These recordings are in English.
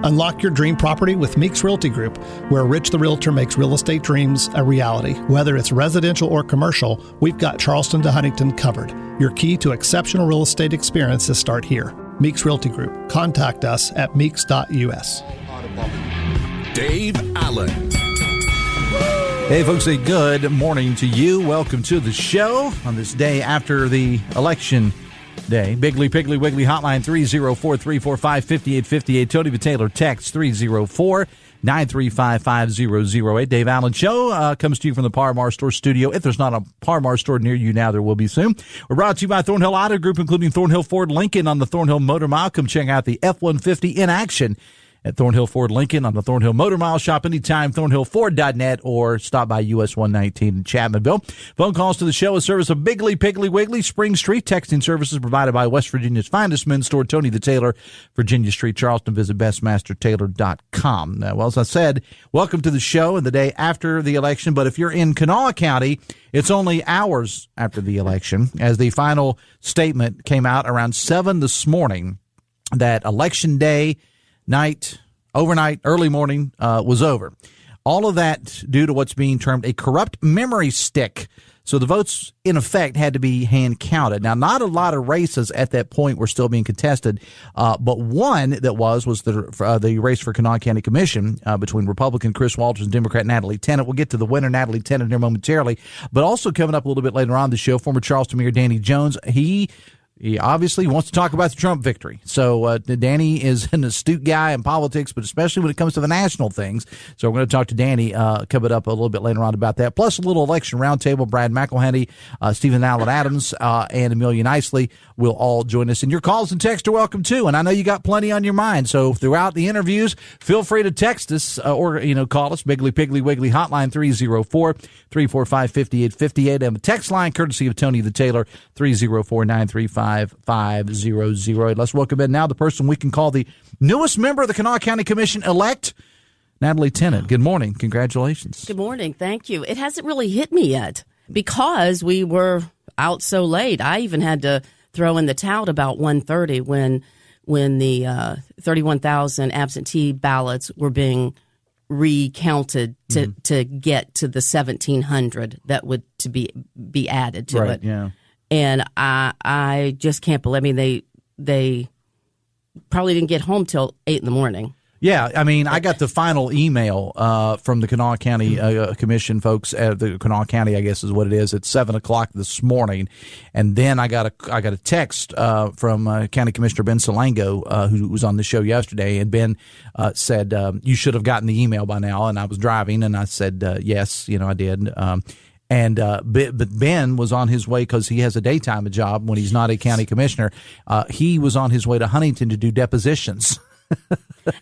Unlock your dream property with Meeks Realty Group, where Rich the Realtor makes real estate dreams a reality. Whether it's residential or commercial, we've got Charleston to Huntington covered. Your key to exceptional real estate experiences start here. Meeks Realty Group. Contact us at meeks.us. Dave Allen. Hey, folks, a good morning to you. Welcome to the show on this day after the election day. Biggly, Piggly, Wiggly hotline 304-345-5858. Tony the Taylor text 304-935-5008. Dave Allen Show comes to you from the Par-Mar Store studio. If there's not a Par-Mar store near you now, there will be soon. We're brought to you by Thornhill Auto Group, including Thornhill Ford Lincoln on the Thornhill Motor Mile. Come check out the F-150 in action at Thornhill Ford Lincoln on the Thornhill Motor Mile. Shop anytime, thornhillford.net, or stop by US 119 in Chapmanville. Phone calls to the show, a service of Biggly, Piggly, Wiggly, Spring Street. Texting services provided by West Virginia's finest men's store, Tony the Taylor, Virginia Street, Charleston. Visit bestmastertailor.com. Well, as I said, welcome to the show and the day after the election. But if you're in Kanawha County, it's only hours after the election, as the final statement came out around 7 this morning that Election Day night, overnight, early morning was over. All of that due to what's being termed a corrupt memory stick. So the votes, in effect, had to be hand counted. Now, not a lot of races at that point were still being contested, but one that was the race for Kanawha County Commission between Republican Chris Walters and Democrat Natalie Tennant. We'll get to the winner, Natalie Tennant, here momentarily. But also coming up a little bit later on the show, former Charleston Mayor Danny Jones. He obviously wants to talk about the Trump victory. So Danny is an astute guy in politics, but especially when it comes to the national things. So we're going to talk to Danny coming up a little bit later on about that. Plus a little election roundtable. Brad McElhinny, Stephen Allen Adams, and Amelia Knisley will all join us. And your calls and texts are welcome too. And I know you got plenty on your mind. So throughout the interviews, feel free to text us or call us. Biggly, Piggly, Wiggly hotline 304-345-5858. And the text line courtesy of Tony the Taylor 304-935-5008. Let's welcome in now the person we can call the newest member of the Kanawha County Commission elect, Natalie Tennant. Good morning. Congratulations. Good morning. Thank you. It hasn't really hit me yet because we were out so late. I even had to throw in the towel about 1:30 when the 31,000 absentee ballots were being recounted to get to the 1,700 that would to be added to it. Yeah. And I just can't believe. I mean, they probably didn't get home till 8 in the morning. Yeah, I mean, I got the final email from the Kanawha County Commission folks at the Kanawha County, I guess is what it is, at 7:00 this morning, and then I got a text from County Commissioner Ben Salango, who was on the show yesterday, and Ben said you should have gotten the email by now, and I was driving, and I said yes, I did. But Ben was on his way because he has a daytime job when he's not a county commissioner. He was on his way to Huntington to do depositions.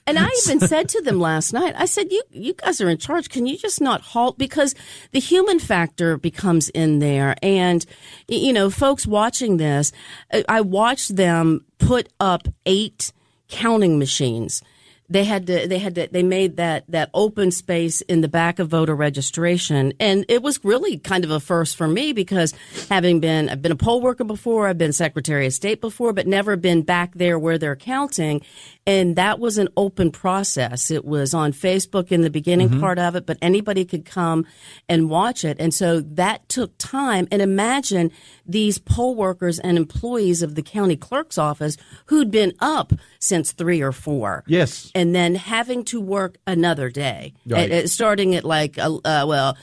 And I even said to them last night, I said, you guys are in charge. Can you just not halt? Because the human factor becomes in there. And, folks watching this, I watched them put up 8 counting machines. They made that open space in the back of voter registration. And it was really kind of a first for me because I've been a poll worker before, I've been Secretary of State before, but never been back there where they're counting. And that was an open process. It was on Facebook in the beginning part of it, but anybody could come and watch it. And so that took time. And imagine these poll workers and employees of the county clerk's office who'd been up since 3 or 4. Yes. And then having to work another day, right. Starting at the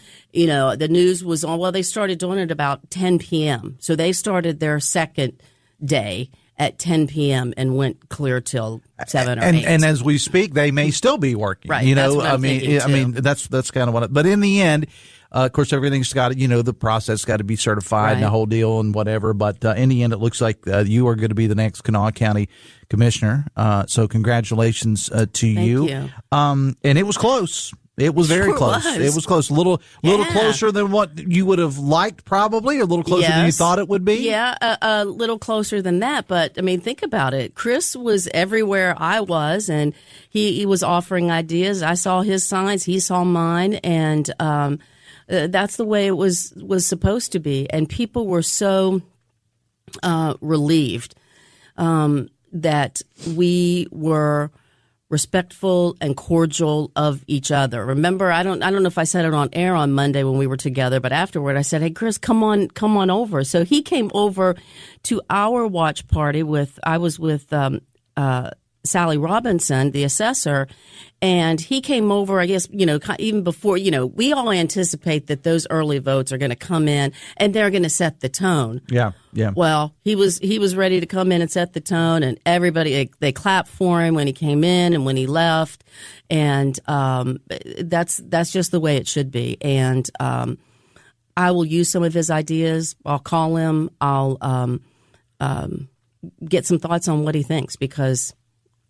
news was on. Well, they started doing it about 10 p.m. So they started their second day at 10 p.m. and went clear till 7 or 8. And as we speak, they may still be working. Right. That's what I'm thinking, too. That's kind of what. But in the end, of course, everything's got to, the process got to be certified and the whole deal and whatever. But in the end, it looks like you are going to be the next Kanawha County Commissioner. So congratulations to you. Thank you. And it was close. It was very close. It was close. A little closer than what you would have liked, probably, or a little closer than you thought it would be. Yeah, a little closer than that. But, I mean, think about it. Chris was everywhere I was, and he was offering ideas. I saw his signs. He saw mine. And that's the way it was supposed to be. And people were so relieved that we were respectful and cordial of each other. Remember, I don't know if I said it on air on Monday when we were together, but afterward I said, "Hey, Chris, come on over." So he came over to our watch party I was with Sally Robinson, the assessor, and he came over, I guess, even before, we all anticipate that those early votes are going to come in and they're going to set the tone. Yeah. Well, he was ready to come in and set the tone, and everybody, they clapped for him when he came in and when he left. And that's just the way it should be. And I will use some of his ideas. I'll call him. I'll get some thoughts on what he thinks, because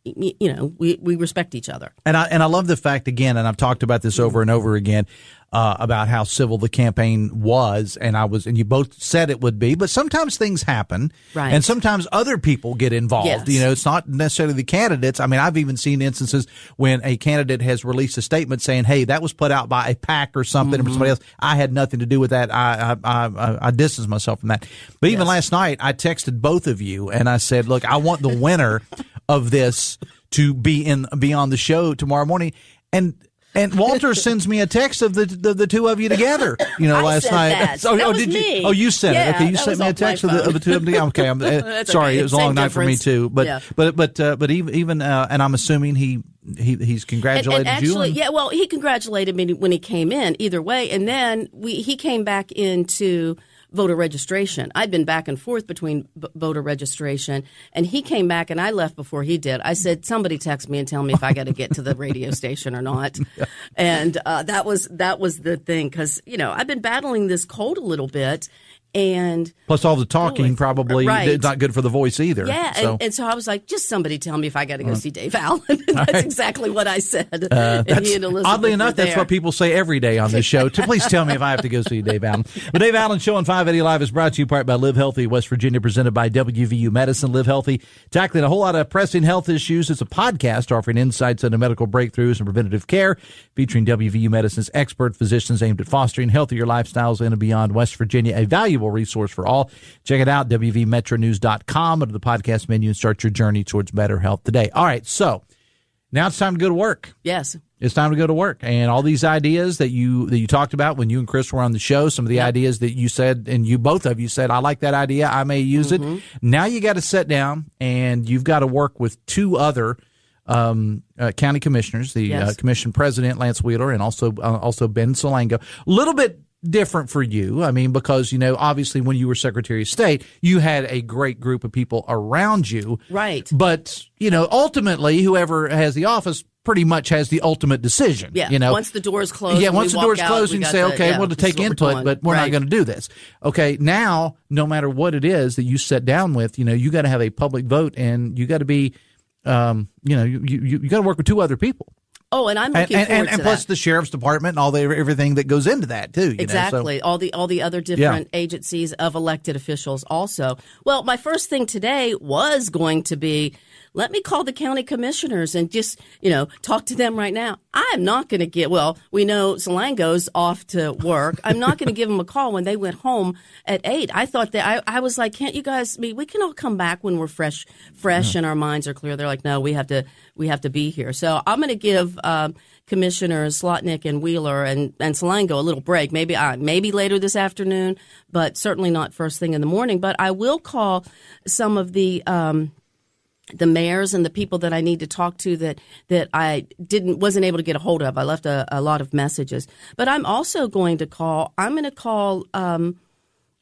we respect each other. And I love the fact, again, and I've talked about this over and over again, about how civil the campaign was, and you both said it would be, but sometimes things happen, right? And sometimes other people get involved. Yes. It's not necessarily the candidates. I mean, I've even seen instances when a candidate has released a statement saying, "Hey, that was put out by a PAC or something, or somebody else. I had nothing to do with that. I distanced myself from that." But even last night, I texted both of you and I said, "Look, I want the winner of this to be on the show tomorrow morning." And Walter sends me a text of the two of you together, last night. That. That was did me. you? Oh, you sent it. Okay, you sent me a text of the two of them. Okay, I'm sorry. Okay. It was a long night for me too. But yeah. but even and I'm assuming he's congratulated and actually, you. well, he congratulated me when he came in. Either way, and then he came back into voter registration. I'd been back and forth between voter registration, and he came back, and I left before he did. I said, "Somebody text me and tell me if I got to get to the radio station or not." Yeah. And that was the thing, because I've been battling this cold a little bit. And plus all the talking probably is not good for the voice either. Yeah, so. And so I was like, just somebody tell me if I got to go see Dave Allen. That's exactly what I said. And he and Elizabeth oddly enough, that's there. what people say every day on this show. Please tell me if I have to go see Dave Allen. The Dave Allen Show on 580 Live is brought to you part by Live Healthy West Virginia, presented by WVU Medicine. Live Healthy, tackling a whole lot of pressing health issues. It's a podcast offering insights into medical breakthroughs and preventative care, featuring WVU Medicine's expert physicians aimed at fostering healthier lifestyles in and beyond West Virginia. A valuable resource for all. Check it out, WVMetroNews.com. Go to the podcast menu and start your journey towards better health today. All right, so now it's time to go to work. Yes. It's time to go to work. And all these ideas that you talked about when you and Chris were on the show, some of the ideas that you said, and both of you said, "I like that idea, I may use it." Now you got to sit down and you've got to work with two other county commissioners, the commission president, Lance Wheeler, and also Ben Salango. A little bit different for you. I mean, because, obviously when you were Secretary of State, you had a great group of people around you. Right. But, ultimately, whoever has the office pretty much has the ultimate decision. Yeah. Once the doors close. Yeah. Once the doors close, you can say, okay, we'll take input, but we're not going to do this. Okay. Now, no matter what it is that you sit down with, you got to have a public vote, and you got to be, you got to work with two other people. Oh, and I'm looking forward to that. And plus the sheriff's department and everything that goes into that too. Exactly. All the other different agencies of elected officials also. Well, my first thing today was going to be, let me call the county commissioners and just, talk to them right now. I'm not going to we know Salango's off to work. I'm not going to give them a call when they went home at 8. I thought that I was like, can't you guys, we can all come back when we're fresh and our minds are clear. They're like, no, we have to be here. So I'm going to give Commissioners Slotnick and Wheeler and Salango a little break, maybe later this afternoon, but certainly not first thing in the morning. But I will call some of the mayors and the people that I need to talk to that I wasn't able to get a hold of. I left a lot of messages. But I'm also going to call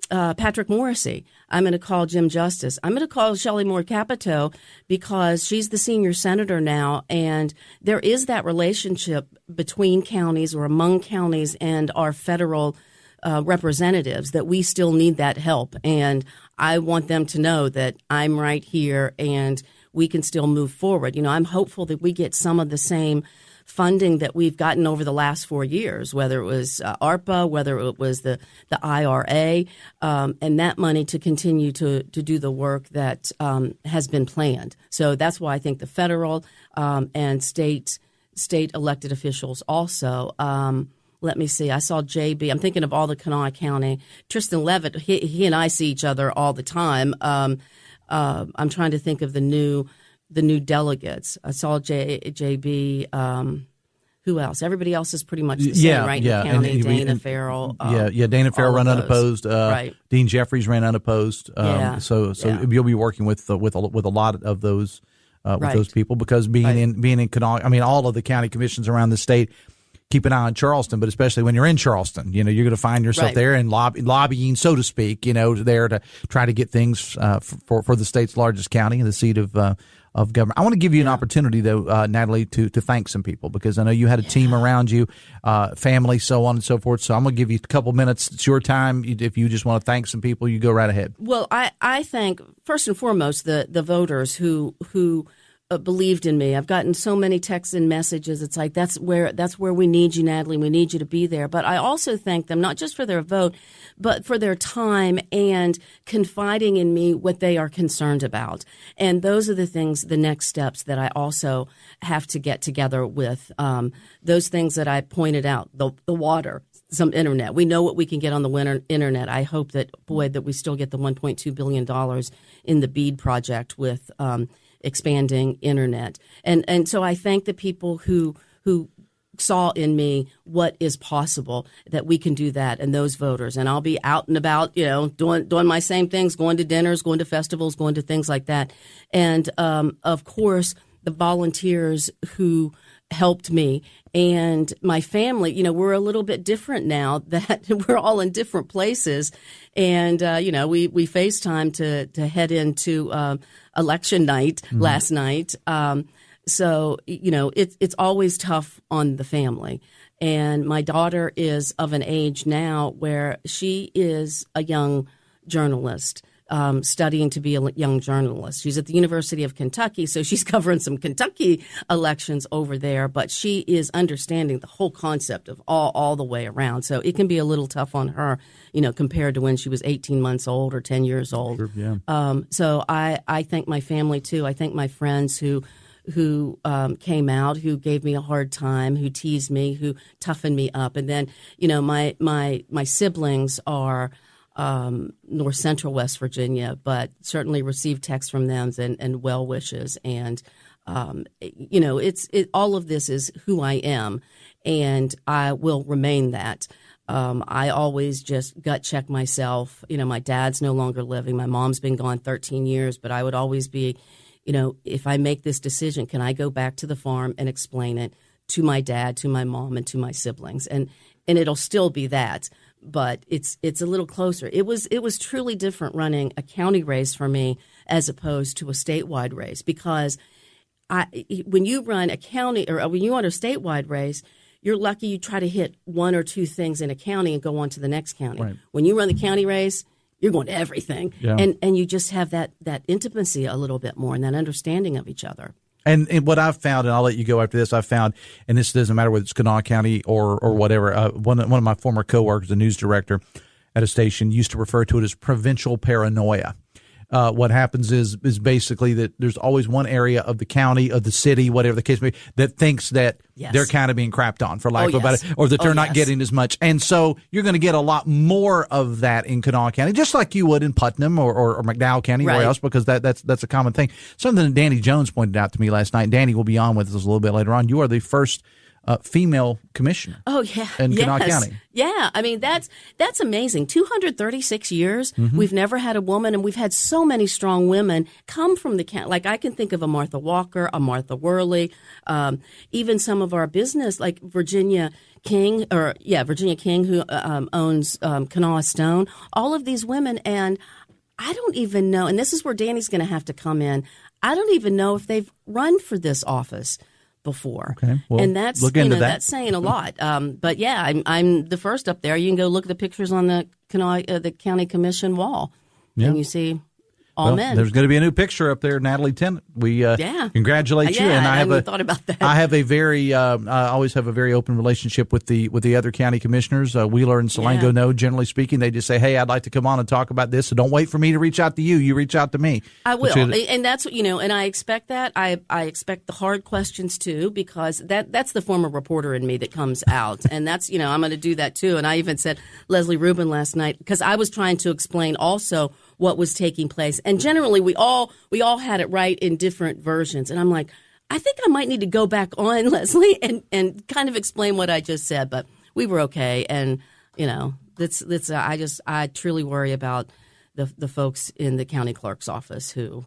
Patrick Morrissey. I'm going to call Jim Justice. I'm going to call Shelley Moore Capito, because she's the senior senator now, and there is that relationship between counties or among counties and our federal representatives that we still need that help. And I want them to know that I'm right here and we can still move forward. I'm hopeful that we get some of the same funding that we've gotten over the last 4 years, whether it was ARPA, whether it was the IRA, and that money to continue to do the work that has been planned. So that's why I think the federal and state elected officials also. Let me see. I saw JB. I'm thinking of all the Kanawha County. Tristan Levitt, he and I see each other all the time. I'm trying to think of the new the new delegates. I saw JB. Who else? Everybody else is pretty much the same, right? In the county, Dana Farrell. Dana Farrell ran unopposed. Right. Dean Jeffries ran unopposed. So you'll be working with a lot of those with those people, because being in Kanawha, I mean, all of the county commissions around the state keep an eye on Charleston, but especially when you're in Charleston, you're going to find yourself there and lobbying, so to speak, there to try to get things for the state's largest county and the seat of government. I want to give you an opportunity, though, Natalie, to thank some people, because I know you had a team around you, family, so on and so forth. So I'm going to give you a couple minutes. It's your time. If you just want to thank some people, you go right ahead. Well, I thank, first and foremost, the voters who believed in me. I've gotten so many texts and messages. It's like, that's where we need you, Natalie. We need you to be there. But I also thank them not just for their vote, but for their time and confiding in me what they are concerned about. And those are the things, the next steps that I also have to get together with. Those things that I pointed out, the water, some internet. We know what we can get on the internet. I hope that we still get the $1.2 billion in the BEAD project with expanding internet. And so I thank the people who saw in me what is possible, that we can do that, and those voters. And I'll be out and about, doing my same things, going to dinners, going to festivals, going to things like that. And of course, the volunteers who helped me and my family. We're a little bit different now that we're all in different places. And, we FaceTime to head into election night last night. So, it's always tough on the family. And my daughter is of an age now where she is a young journalist. Studying to be a young journalist. She's at the University of Kentucky, so she's covering some Kentucky elections over there, but she is understanding the whole concept of all the way around. So it can be a little tough on her, compared to when she was 18 months old or 10 years old. Sure, yeah. So I thank my family, too. I thank my friends who came out, who gave me a hard time, who teased me, who toughened me up. And then, my siblings are North Central West Virginia, but certainly received texts from them and well wishes. And, all of this is who I am, and I will remain that. I always just gut check myself. My dad's no longer living. My mom's been gone 13 years, but I would always be, if I make this decision, can I go back to the farm and explain it to my dad, to my mom, and to my siblings? And it'll still be that. But it's a little closer. It was truly different running a county race for me as opposed to a statewide race, because when you run a county or when you run a statewide race, you're lucky you try to hit one or two things in a county and go on to the next county. Right. When you run the county race, you're going to everything, and you just have that intimacy a little bit more and that understanding of each other. And what I've found, and I'll let you go after this, I've found, and this doesn't matter whether it's Kanawha County or whatever, one of my former coworkers, the news director at a station, used to refer to it as provincial paranoia. What happens is basically that there's always one area of the county, of the city, whatever the case may be, that thinks that they're kind of being crapped on, for lack of a better, or that they're not getting as much. And so you're going to get a lot more of that in Kanawha County, just like you would in Putnam or McDowell County, or else, because that's a common thing. Something that Danny Jones pointed out to me last night. Danny will be on with us a little bit later on. You are the first female commissioner. Oh, yeah. In Kanawha County. Yeah. I mean, that's amazing. 236 years. We've never had a woman, and we've had so many strong women come from the county. Like, I can think of a Martha Walker, a Martha Worley, even some of our business, like Virginia King, who owns Kanawha Stone. All of these women, and I don't even know, and this is where Danny's going to have to come in, I don't even know if they've run for this office before. Okay. Well, and that's that's saying a lot. But yeah, I'm the first up there. You can go look at the pictures on the county commission wall, and you see all men. There's going to be a new picture up there, Natalie Tennant. We congratulate you. And I haven't thought about that. I have a very I always have a very open relationship with the other county commissioners. Wheeler and Salango know, generally speaking, they just say, "Hey, I'd like to come on and talk about this." So don't wait for me to reach out to you. You reach out to me. I will, and that's and I expect that. I expect the hard questions too, because that's the former reporter in me that comes out, and that's I'm going to do that too. And I even said Leslie Rubin last night, because I was trying to explain also what was taking place. And generally, we all had it right in different versions. And I'm like, I think I might need to go back on, Leslie, and kind of explain what I just said. But we were okay. And, I truly worry about the folks in the county clerk's office who,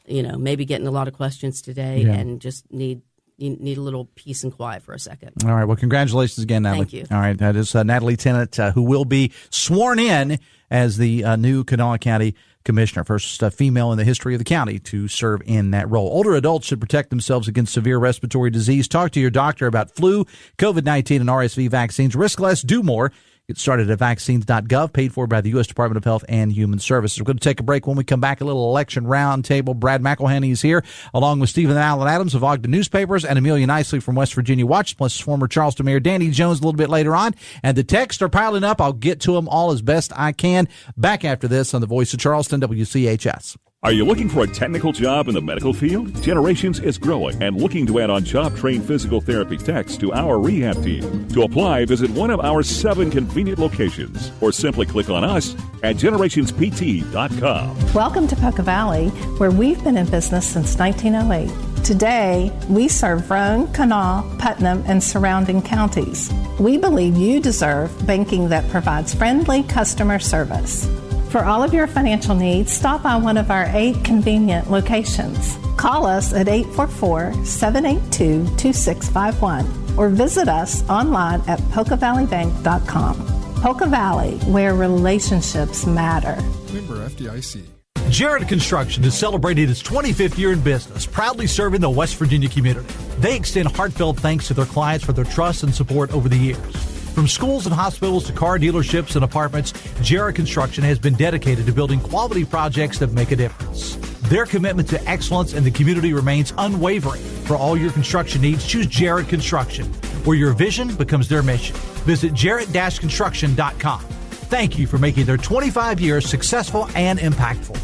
maybe getting a lot of questions today and just need a little peace and quiet for a second. All right. Well, congratulations again, Natalie. Thank you. All right. That is Natalie Tennant, who will be sworn in as the new Kanawha County Commissioner, first female in the history of the county to serve in that role. Older adults should protect themselves against severe respiratory disease. Talk to your doctor about flu, COVID-19, and RSV vaccines. Risk less, do more. Get started at vaccines.gov, paid for by the U.S. Department of Health and Human Services. We're going to take a break. When we come back, a little election roundtable. Brad McElhinny is here, along with Stephen Allen Adams of Ogden Newspapers and Amelia Knisley from West Virginia Watch, plus former Charleston Mayor Danny Jones a little bit later on. And the texts are piling up. I'll get to them all as best I can. Back after this on the Voice of Charleston, WCHS. Are you looking for a technical job in the medical field? Generations is growing and looking to add on job-trained physical therapy techs to our rehab team. To apply, visit one of our 7 convenient locations or simply click on us at generationspt.com. Welcome to Poca Valley, where we've been in business since 1908. Today, we serve Roane, Kanawha, Putnam, and surrounding counties. We believe you deserve banking that provides friendly customer service. For all of your financial needs, stop by one of our 8 convenient locations. Call us at 844-782-2651 or visit us online at PocaValleyBank.com. Poca Valley, where relationships matter. Member FDIC. Jarrett Construction is celebrating its 25th year in business, proudly serving the West Virginia community. They extend heartfelt thanks to their clients for their trust and support over the years. From schools and hospitals to car dealerships and apartments, Jarrett Construction has been dedicated to building quality projects that make a difference. Their commitment to excellence in the community remains unwavering. For all your construction needs, choose Jarrett Construction, where your vision becomes their mission. Visit jarrett-construction.com. Thank you for making their 25 years successful and impactful.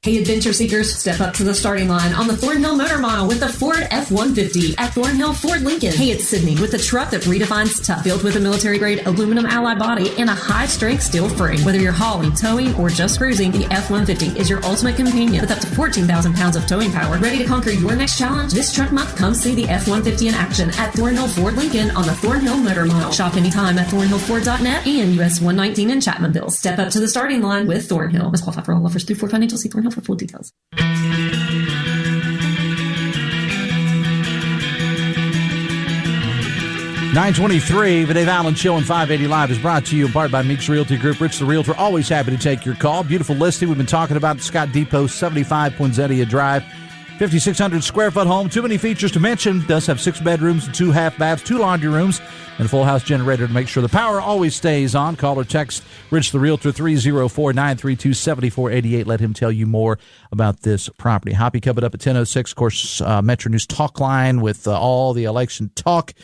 Hey, adventure seekers, step up to the starting line on the Thornhill Motor Mile with the Ford F-150 at Thornhill Ford Lincoln. Hey, it's Sydney with the truck that redefines tough, built with a military-grade aluminum alloy body and a high-strength steel frame. Whether you're hauling, towing, or just cruising, the F-150 is your ultimate companion with up to 14,000 pounds of towing power. Ready to conquer your next challenge? This truck month, come see the F-150 in action at Thornhill Ford Lincoln on the Thornhill Motor Mile. Shop anytime at thornhillford.net and US 119 in Chapmanville. Step up to the starting line with Thornhill. Must qualify for all offers through Ford Financial. See Thornhill for full details. 923, the Dave Allen Show on 580 Live is brought to you in part by Meeks Realty Group. Rich the Realtor, always happy to take your call. Beautiful listing we've been talking about, Scott Depot, 75 Poinsettia Drive. 5,600 square foot home. Too many features to mention. Does have 6 bedrooms and 2 half baths, 2 laundry rooms, and a full house generator to make sure the power always stays on. Call or text Rich the Realtor 304-932-7488. Let him tell you more about this property. Hoppy coming up at 10:06. Of course, Metro News Talk Line with all the election talk.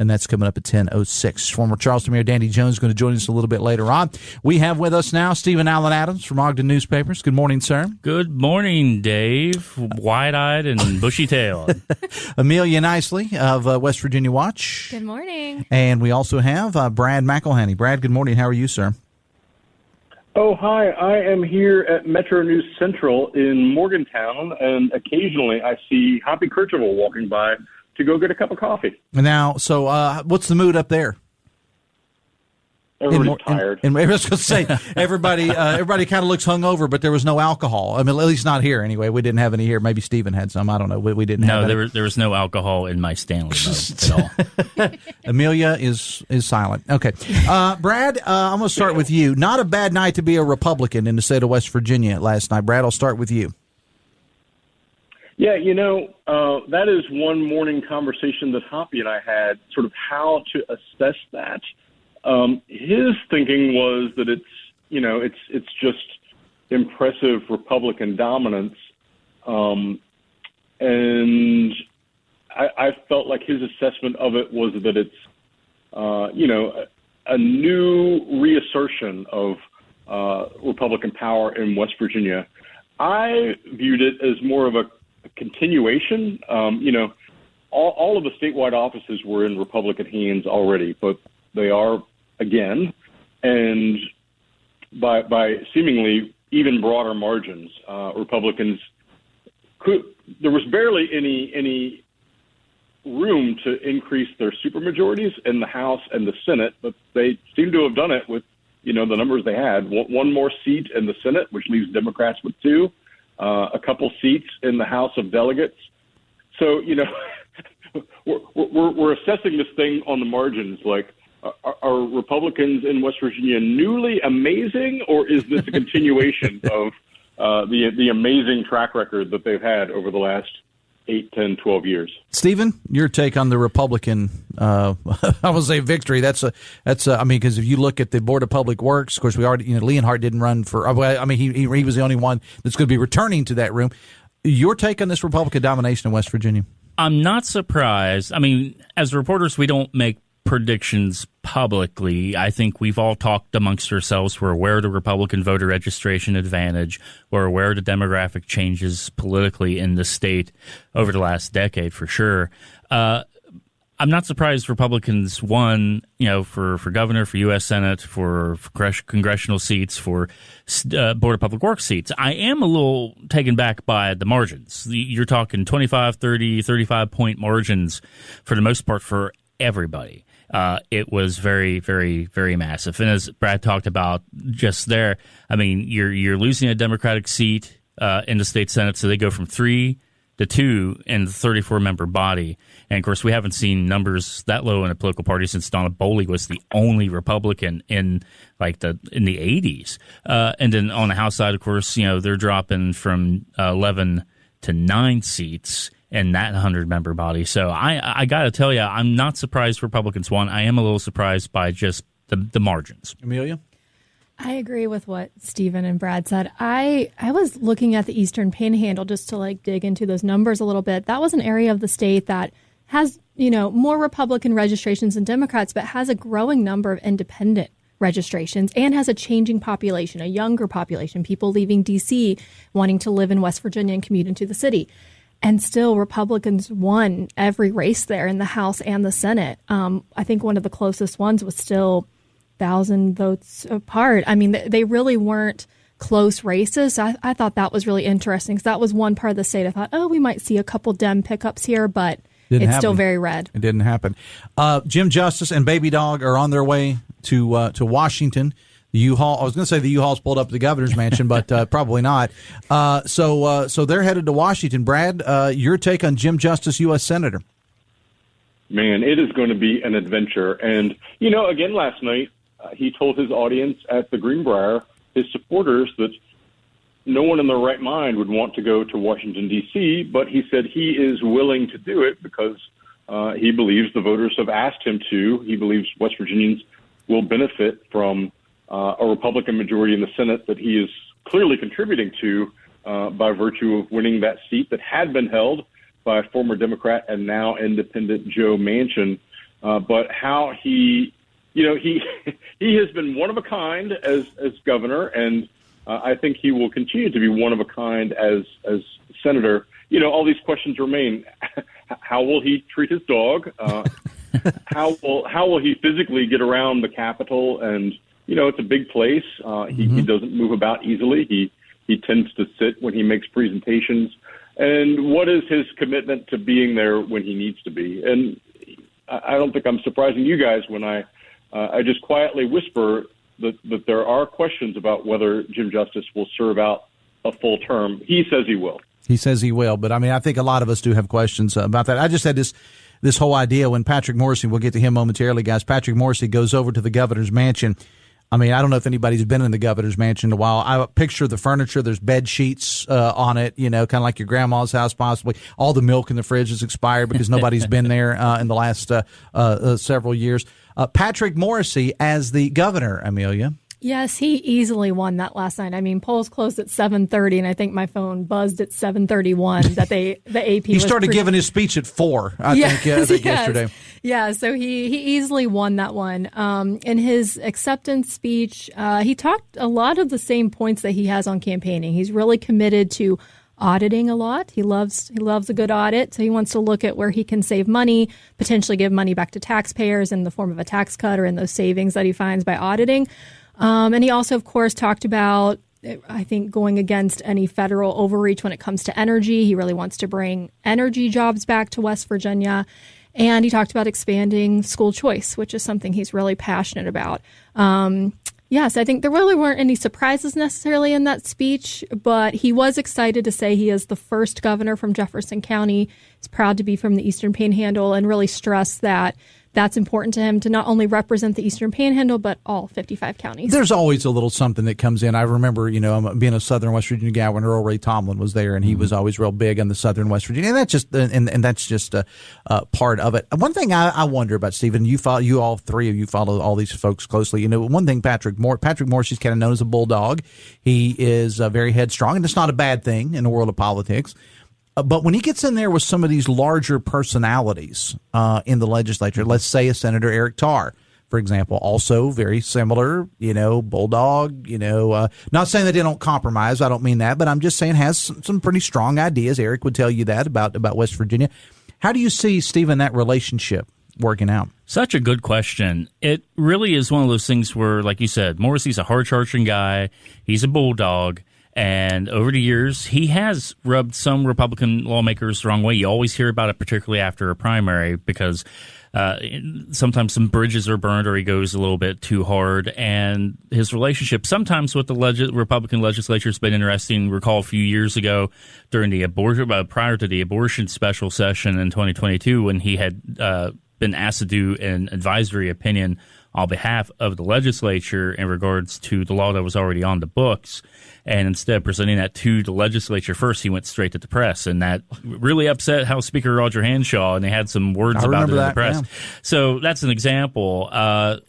And that's coming up at 10:06. Former Charleston Mayor Danny Jones is going to join us a little bit later on. We have with us now Stephen Allen Adams from Ogden Newspapers. Good morning, sir. Good morning, Dave. Wide-eyed and bushy-tailed. Amelia Knisley of West Virginia Watch. Good morning. And we also have Brad McElhinny. Brad, good morning. How are you, sir? Oh, hi. I am here at Metro News Central in Morgantown, and occasionally I see Hoppy Kercheval walking by to go get a cup of coffee. Now, so what's the mood up there? Everybody's tired. And I was going to say, everybody kind of looks hungover, but there was no alcohol. I mean, at least not here anyway. We didn't have any here. Maybe Stephen had some. I don't know. We didn't have any. No, there was no alcohol in my Stanley mug at all. Amelia is silent. Okay. Brad, I'm going to start with you. Not a bad night to be a Republican in the state of West Virginia last night. Brad, I'll start with you. Yeah, that is one morning conversation that Hoppy and I had, sort of how to assess that. His thinking was that it's just impressive Republican dominance, and I felt like his assessment of it was that it's a new reassertion of Republican power in West Virginia. I viewed it as more of a continuation. All of the statewide offices were in Republican hands already, but they are again, and by seemingly even broader margins. Republicans there was barely any room to increase their supermajorities in the House and the Senate, but they seem to have done it with, the numbers they had. One more seat in the Senate, which leaves Democrats with 2, a couple seats in the House of Delegates. So, we're assessing this thing on the margins. Like, are Republicans in West Virginia newly amazing, or is this a continuation of the amazing track record that they've had over the last 8, 10, 12 years? Stephen, your take on the Republican, I would say victory. That's because if you look at the Board of Public Works, of course, we already, Leonhardt didn't run for, he was the only one that's going to be returning to that room. Your take on this Republican domination in West Virginia? I'm not surprised. As reporters, we don't make predictions publicly. I think we've all talked amongst ourselves. We're aware of the Republican voter registration advantage. We're aware of the demographic changes politically in the state over the last decade, for sure. I'm not surprised Republicans won, for governor, for U.S. Senate, for congressional seats, for Board of Public Works seats. I am a little taken back by the margins. You're talking 25, 30, 35-point margins for the most part for everybody. It was very, very, very massive. And as Brad talked about just there, you're losing a Democratic seat in the state Senate, so they go from 3 to 2 in the 34-member body. And, of course, we haven't seen numbers that low in a political party since Donna Boley was the only Republican in the 80s. And then on the House side, of course, they're dropping from 11 to 9 seats in that 100-member body. So I got to tell you, I'm not surprised Republicans won. I am a little surprised by just the margins. Amelia? I agree with what Stephen and Brad said. I was looking at the Eastern Panhandle just to dig into those numbers a little bit. That was an area of the state that has, more Republican registrations than Democrats, but has a growing number of independent registrations and has a changing population, a younger population, people leaving D.C., wanting to live in West Virginia and commute into the city. And still, Republicans won every race there in the House and the Senate. I think one of the closest ones was still 1,000 votes apart. They really weren't close races. I thought that was really interesting because that was one part of the state. I thought, we might see a couple Dem pickups here, but it's still very red. It didn't happen. Jim Justice and Baby Dog are on their way to Washington. The U-Haul. I was going to say the U-Haul's pulled up to the governor's mansion, but probably not. So they're headed to Washington. Brad, your take on Jim Justice, U.S. Senator? Man, it is going to be an adventure. And, again, last night, he told his audience at the Greenbrier, his supporters, that no one in their right mind would want to go to Washington, D.C., but he said he is willing to do it because he believes the voters have asked him to. He believes West Virginians will benefit from a Republican majority in the Senate that he is clearly contributing to by virtue of winning that seat that had been held by former Democrat and now independent Joe Manchin. But how he has been one of a kind as governor, and I think he will continue to be one of a kind as senator. All these questions remain. How will he treat his dog? How will he physically get around the Capitol? And it's a big place. He doesn't move about easily. He tends to sit when he makes presentations. And what is his commitment to being there when he needs to be? And I don't think I'm surprising you guys when I just quietly whisper that there are questions about whether Jim Justice will serve out a full term. He says he will. He says he will, but I think a lot of us do have questions about that. I just had this whole idea when Patrick Morrissey, we'll get to him momentarily, guys. Patrick Morrissey goes over to the governor's mansion. I don't know if anybody's been in the governor's mansion in a while. I picture the furniture. There's bed sheets on it, kind of like your grandma's house possibly. All the milk in the fridge is expired because nobody's been there in the last several years. Patrick Morrissey as the governor, Amelia. Yes, he easily won that last night. Polls closed at 7:30, and I think my phone buzzed at 7:31 that the AP. He started giving his speech at 4. I think yesterday. Yeah, so he easily won that one. In his acceptance speech, he talked a lot of the same points that he has on campaigning. He's really committed to auditing a lot. He loves a good audit, so he wants to look at where he can save money, potentially give money back to taxpayers in the form of a tax cut or in those savings that he finds by auditing. And he also, of course, talked about I think, going against any federal overreach when it comes to energy. He really wants to bring energy jobs back to West Virginia. And he talked about expanding school choice, which is something he's really passionate about. Yes, I think there really weren't any surprises necessarily in that speech, but he was excited to say he is the first governor from Jefferson County. He's proud to be from the Eastern Panhandle and really stressed that that's important to him to not only represent the Eastern Panhandle, but all 55 counties. There's always a little something that comes in. I remember, being a Southern West Virginia guy when Earl Ray Tomlin was there, and he was always real big on the Southern West Virginia. And that's just a part of it. One thing I wonder about, Stephen, you all three of you follow all these folks closely. One thing, Patrick Morse, he's kind of known as a bulldog. He is very headstrong, and it's not a bad thing in the world of politics. But when he gets in there with some of these larger personalities in the legislature, let's say a Senator Eric Tarr, for example, also very similar, bulldog, not saying that they don't compromise. I don't mean that, but I'm just saying has some pretty strong ideas. Eric would tell you that about West Virginia. How do you see, Stephen, that relationship working out? Such a good question. It really is one of those things where, like you said, Morrissey's a hard-charging guy. He's a bulldog. And over the years, he has rubbed some Republican lawmakers the wrong way. You always hear about it, particularly after a primary, because sometimes some bridges are burned or he goes a little bit too hard. And his relationship sometimes with the Republican legislature has been interesting. Recall a few years ago during the prior to the abortion special session in 2022 when he had been asked to do an advisory opinion on behalf of the legislature in regards to the law that was already on the books. And instead of presenting that to the legislature first, he went straight to the press. And that really upset House Speaker Roger Hanshaw, and they had some words about it in the press. Yeah. So that's an example.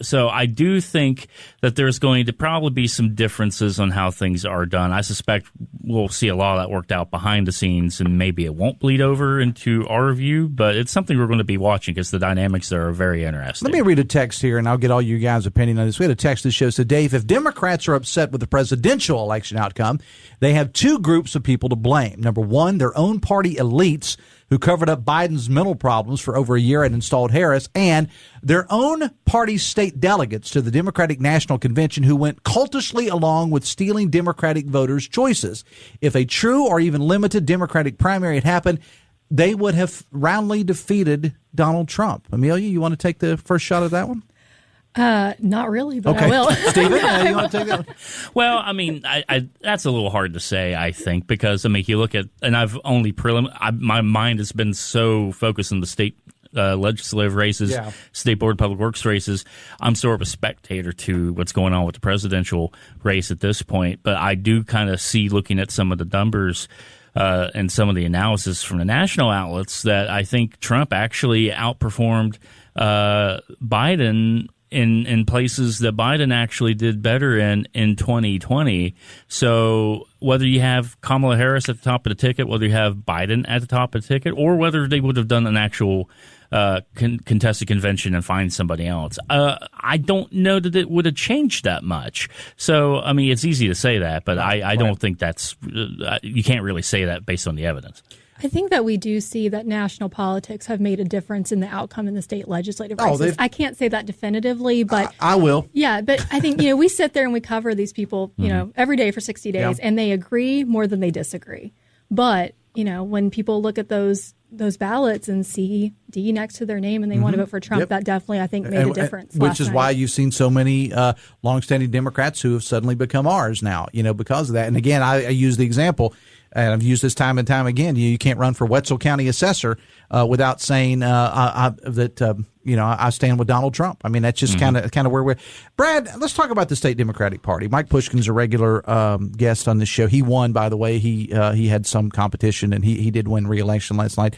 So I do think that there's going to probably be some differences on how things are done. I suspect we'll see a lot of that worked out behind the scenes, and maybe it won't bleed over into our review, but it's something we're going to be watching because the dynamics there are very interesting. Let me read a text here, and I'll get all you guys' opinion on this. We had a text that shows, Dave, if Democrats are upset with the presidential election outcome, they have two groups of people to blame. Number one, their own party elites who covered up Biden's mental problems for over a year and installed Harris, and their own party state delegates to the Democratic National Convention who went cultishly along with stealing Democratic voters' choices. If a true or even limited Democratic primary had happened, they would have roundly defeated Donald Trump. Amelia, you want to take the first shot at that one? Not really, but okay. I will. Stephen, you want to take that one? Well, I mean, I that's a little hard to say, I think, because, I mean, you look at, and I've only my mind has been so focused on the state legislative races, state board public works races. I'm sort of a spectator to what's going on with the presidential race at this point. But I do kind of see, looking at some of the numbers and some of the analysis from the national outlets, that I think Trump actually outperformed Biden in places that Biden actually did better in 2020. So whether you have Kamala Harris at the top of the ticket, whether you have Biden at the top of the ticket, or whether they would have done an actual contested convention and find somebody else, I don't know that it would have changed that much. So, I mean, it's easy to say that, but I don't think that's you can't really say that based on the evidence. I think that we do see that national politics have made a difference in the outcome in the state legislative races. I can't say that definitively, but I will. Yeah, but I think, we sit there and we cover these people, every day for 60 days, and they agree more than they disagree. But, when people look at those ballots and see D next to their name and they want to vote for Trump, that definitely, I think, made a difference. Which is why you've seen so many longstanding Democrats who have suddenly become ours now, because of that. And again, I use the example, and I've used this time and time again. You can't run for Wetzel County assessor without saying I stand with Donald Trump. I mean, that's just kind of where we're. Brad, let's talk about the state Democratic Party. Mike Pushkin's a regular guest on this show. He won, by the way. He had some competition, and he did win re-election last night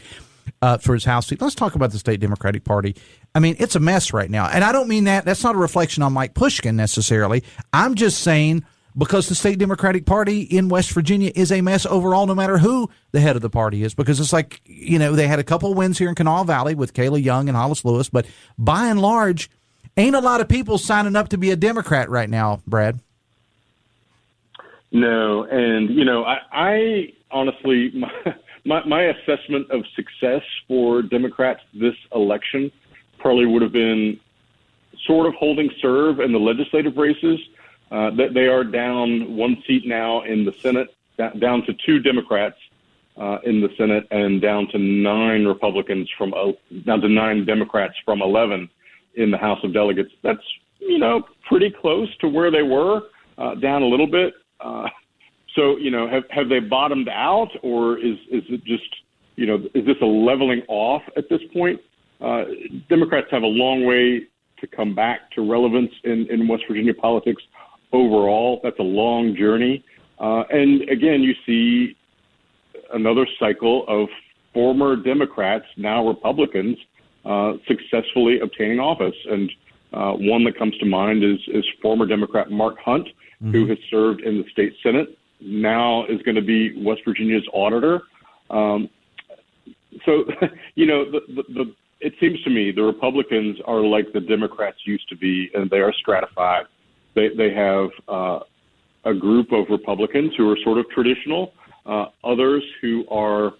for his House seat. Let's talk about the state Democratic Party. I mean, it's a mess right now, and I don't mean that. That's not a reflection on Mike Pushkin necessarily. I'm just saying, because the state Democratic Party in West Virginia is a mess overall, no matter who the head of the party is. Because it's like, they had a couple of wins here in Kanawha Valley with Kayla Young and Hollis Lewis, but by and large, ain't a lot of people signing up to be a Democrat right now, Brad. No, and, I honestly, my assessment of success for Democrats this election probably would have been sort of holding serve in the legislative races. They are down one seat now in the Senate, down to 2 Democrats in the Senate, and down to 9 Democrats from 11 in the House of Delegates. That's, pretty close to where they were, down a little bit. So, have they bottomed out, or is it just, is this a leveling off at this point? Democrats have a long way to come back to relevance in West Virginia politics overall. That's a long journey. And again, you see another cycle of former Democrats, now Republicans, successfully obtaining office. And one that comes to mind is former Democrat Mark Hunt, who has served in the state Senate, now is going to be West Virginia's auditor. So, it seems to me the Republicans are like the Democrats used to be, and they are stratified. They have a group of Republicans who are sort of traditional, others who are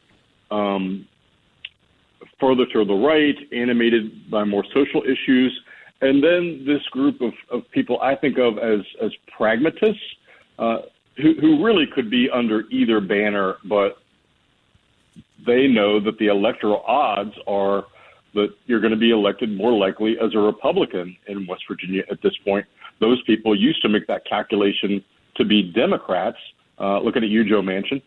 further to the right, animated by more social issues, and then this group of people I think of as pragmatists who really could be under either banner, but they know that the electoral odds are that you're going to be elected more likely as a Republican in West Virginia at this point. Those people used to make that calculation to be Democrats. Looking at you, Joe Manchin.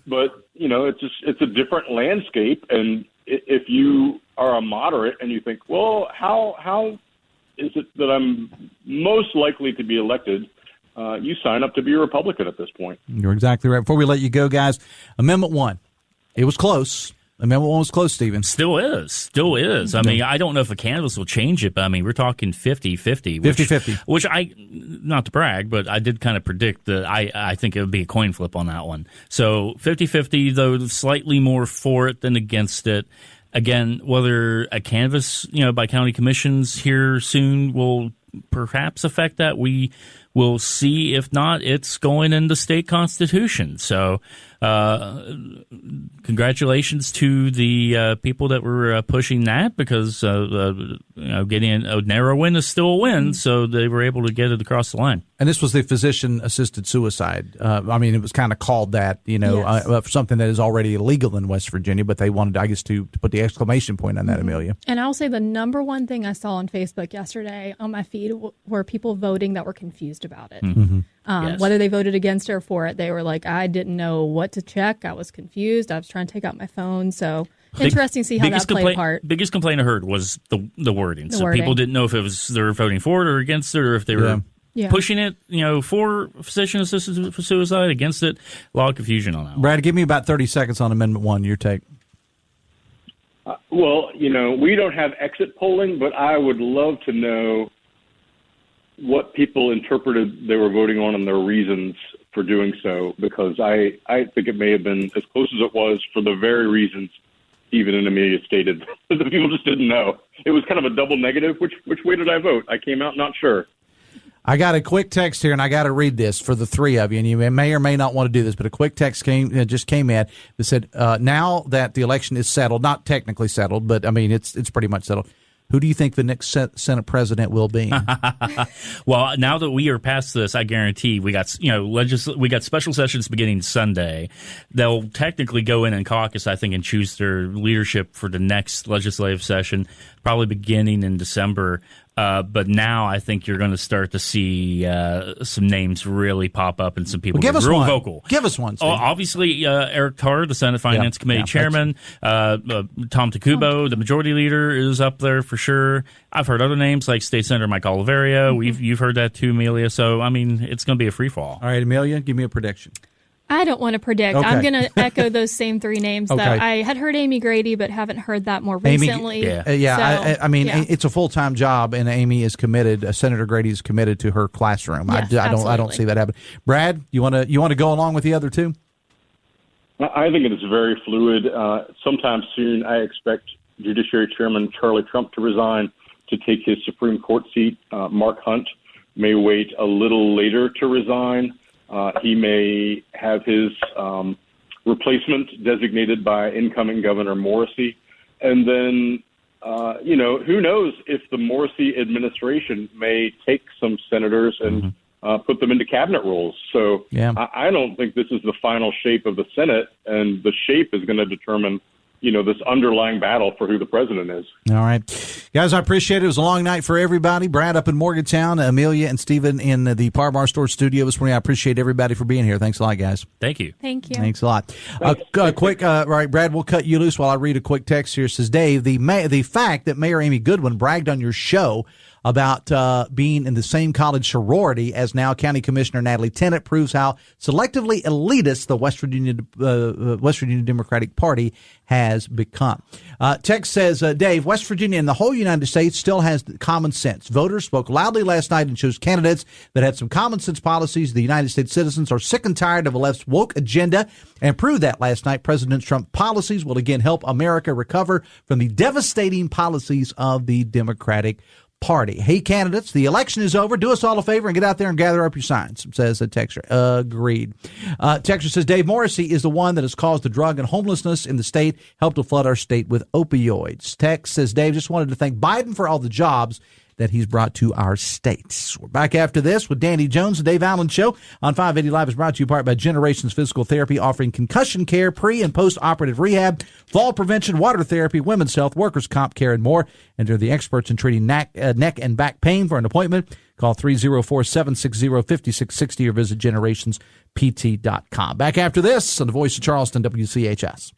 But, it's a different landscape. And if you are a moderate and you think, well, how is it that I'm most likely to be elected? You sign up to be a Republican at this point. You're exactly right. Before we let you go, guys, Amendment 1, it was close. Amendment 1 was close, Stephen. Still is. I mean, I don't know if a canvass will change it, but I mean, we're talking 50-50. 50-50. Which not to brag, but I did kind of predict that I think it would be a coin flip on that one. So 50-50, though slightly more for it than against it. Again, whether a canvass, by county commissions here soon will perhaps affect that, we will see. If not, it's going in the state constitution. So congratulations to the people that were pushing that, because getting a narrow win is still a win, so they were able to get it across the line. And this was the physician-assisted suicide. It was kind of called that, for something that is already illegal in West Virginia, but they wanted, I guess, to put the exclamation point on that, Amelia. And I'll say the number one thing I saw on Facebook yesterday on my feed were people voting that were confused about it. Yes. Whether they voted against it or for it, they were like, I didn't know what to check. I was confused. I was trying to take out my phone. So interesting to see how that played part. Biggest complaint I heard was the wording. People didn't know if they were voting for it or against it, or if they were pushing it, for physician-assisted suicide, against it. A lot of confusion on that one. Brad, give me about 30 seconds on Amendment 1, your take. We don't have exit polling, but I would love to know what people interpreted they were voting on and their reasons for doing so, because I think it may have been as close as it was for the very reasons even in Amelia stated. The people just didn't know. It was kind of a double negative. Which way did I vote? I came out not sure. I got a quick text here, and I got to read this for the three of you, and you may or may not want to do this, but a quick text just came in that said, now that the election is settled, not technically settled, but, it's pretty much settled, who do you think the next Senate president will be? Well, now that we are past this, I guarantee we got we got special sessions beginning Sunday. They'll technically go in and caucus, I think, and choose their leadership for the next legislative session, probably beginning in December. But now I think you're going to start to see some names really pop up and some people give us real one. vocal. Give us one, Steve. Obviously, Eric Tarr, the Senate Finance Committee chairman. Tom Tacubo, the majority leader, is up there for sure. I've heard other names like State Senator Mike Oliveria. You've heard that too, Amelia. So, it's going to be a free-fall. All right, Amelia, give me a prediction. I don't want to predict. Okay. I'm going to echo those same three names that I had heard Amy Grady, but haven't heard that more recently. It's a full-time job, and Amy is committed. Senator Grady is committed to her classroom. Yes, I don't see that happen. Brad, you want to go along with the other two? I think it is very fluid. Sometime soon, I expect Judiciary Chairman Charlie Trump to resign to take his Supreme Court seat. Mark Hunt may wait a little later to resign. He may have his replacement designated by incoming Governor Morrisey. And then, who knows if the Morrisey administration may take some senators and put them into cabinet roles. So I don't think this is the final shape of the Senate, and the shape is going to determine this underlying battle for who the president is. All right. Guys, I appreciate it. It was a long night for everybody. Brad up in Morgantown, Amelia and Stephen in the Par Bar Store studio this morning. I appreciate everybody for being here. Thanks a lot, guys. Thank you. Thank you. Thanks a lot. Right, Brad, we'll cut you loose while I read a quick text here. It says, Dave, the fact that Mayor Amy Goodwin bragged on your show about being in the same college sorority as now County Commissioner Natalie Tennant proves how selectively elitist the West Virginia Democratic Party has become. Text says, Dave, West Virginia and the whole United States still has common sense. Voters spoke loudly last night and chose candidates that had some common sense policies. The United States citizens are sick and tired of a left's woke agenda and proved that last night. President Trump's policies will again help America recover from the devastating policies of the Democratic Party. Hey, candidates, the election is over. Do us all a favor and get out there and gather up your signs, says a texter. Agreed. Texter says, Dave, Morrissey is the one that has caused the drug and homelessness in the state, helped to flood our state with opioids. Text says, Dave, just wanted to thank Biden for all the jobs that he's brought to our states. We're back after this with Danny Jones. The Dave Allen Show on 580 Live is brought to you in part by Generations Physical Therapy, offering concussion care, pre- and post-operative rehab, fall prevention, water therapy, women's health, workers' comp care, and more. And they're the experts in treating neck and back pain. For an appointment, call 304-760-5660 or visit generationspt.com. Back after this on the Voice of Charleston, WCHS.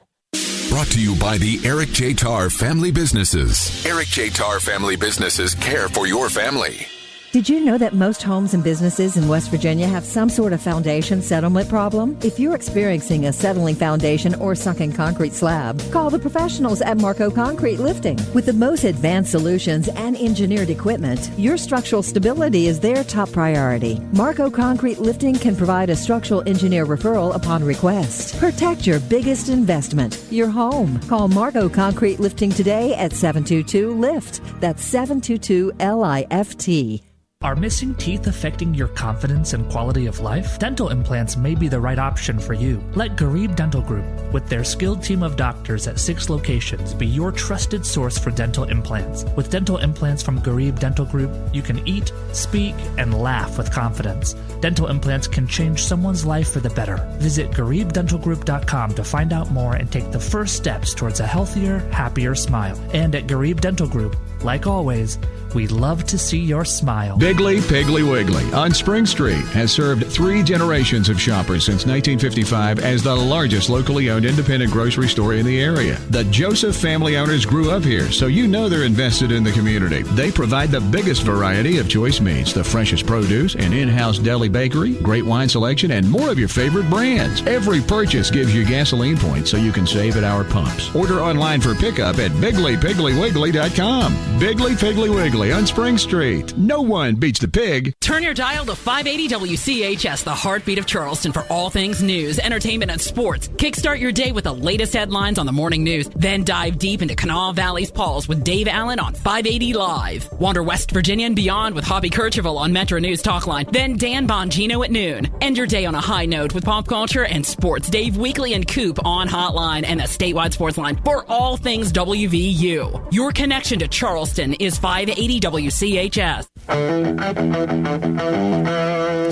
Brought to you by the Eric J. Tarr Family Businesses. Eric J. Tarr Family Businesses care for your family. Did you know that most homes and businesses in West Virginia have some sort of foundation settlement problem? If you're experiencing a settling foundation or sunken concrete slab, call the professionals at Marco Concrete Lifting. With the most advanced solutions and engineered equipment, your structural stability is their top priority. Marco Concrete Lifting can provide a structural engineer referral upon request. Protect your biggest investment, your home. Call Marco Concrete Lifting today at 722-LIFT. That's 722-LIFT. Are missing teeth affecting your confidence and quality of life? Dental implants may be the right option for you. Let Garib Dental Group, with their skilled team of doctors at 6 locations, be your trusted source for dental implants. With dental implants from Garib Dental Group, you can eat, speak, and laugh with confidence. Dental implants can change someone's life for the better. Visit GaribDentalGroup.com to find out more and take the first steps towards a healthier, happier smile. And at Garib Dental Group, like always, we love to see your smile. Bigley Piggly Wiggly on Spring Street has served 3 generations of shoppers since 1955 as the largest locally owned independent grocery store in the area. The Joseph family owners grew up here, so you know they're invested in the community. They provide the biggest variety of choice meats, the freshest produce, an in-house deli bakery, great wine selection, and more of your favorite brands. Every purchase gives you gasoline points so you can save at our pumps. Order online for pickup at BigleyPigglyWiggly.com. Bigley Piggly Wiggly on Spring Street. No one beats the pig. Turn your dial to 580 WCHS, the heartbeat of Charleston, for all things news, entertainment, and sports. Kickstart your day with the latest headlines on the morning news. Then dive deep into Kanawha Valley's pulse with Dave Allen on 580 Live. Wander West Virginia and beyond with Hobby Kercheval on Metro News Talkline. Then Dan Bongino at noon. End your day on a high note with pop culture and sports. Dave Weekly and Coop on Hotline and the statewide sports line for all things WVU. Your connection to Charleston is 580 WCHS.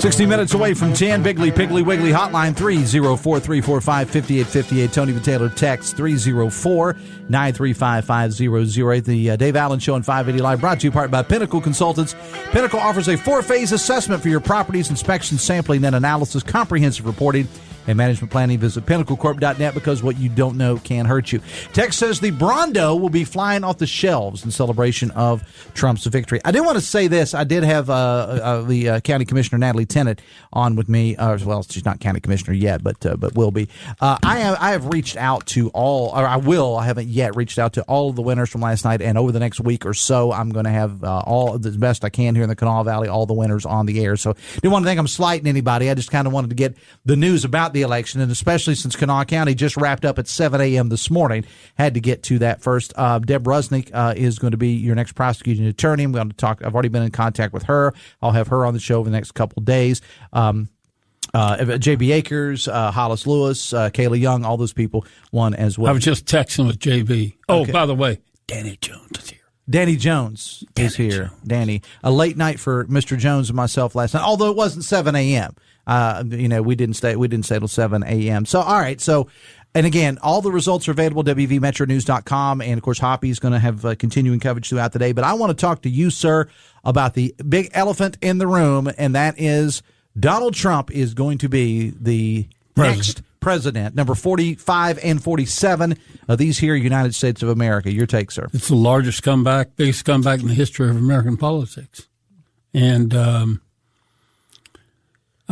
60 minutes away from 10. Bigley Piggly Wiggly hotline 304-345-5858. Tony Taylor text 304-935-5008. The Dave Allen Show on 580 Live brought to you in part by Pinnacle Consultants. Pinnacle offers a 4-phase assessment for your properties: inspection, sampling, and analysis, comprehensive reporting, and management planning. Visit pinnaclecorp.net because what you don't know can hurt you. Text says the Brondo will be flying off the shelves in celebration of Trump's victory. I do want to say this. I did have the County Commissioner Natalie Tennant on with me. Well, she's not County Commissioner yet, but will be. I have reached out to all, or I will. I haven't yet reached out to all of the winners from last night, and over the next week or so, I'm going to have all the best I can here in the Kanawha Valley, all the winners on the air. So didn't want to think I'm slighting anybody. I just kind of wanted to get the news about the election, and especially since Kanawha County just wrapped up at 7 a.m. this morning, had to get to that first. Deb Rusnick is going to be your next prosecuting attorney. I'm going to talk. I've already been in contact with her. I'll have her on the show over the next couple of days. J.B. Akers, Hollis Lewis, Kayla Young, all those people won as well. I was just texting with J.B. Oh, okay. By the way, Danny Jones is here. Danny Jones is here. Danny, a late night for Mr. Jones and myself last night, although it wasn't 7 a.m. We didn't stay till 7 a.m. So, all right. So, and again, all the results are available at WVMetroNews.com. And, of course, Hoppy is going to have continuing coverage throughout the day. But I want to talk to you, sir, about the big elephant in the room, and that is Donald Trump is going to be the next president, number 45 and 47 of these here United States of America. Your take, sir. It's the largest comeback, biggest comeback in the history of American politics. And I'll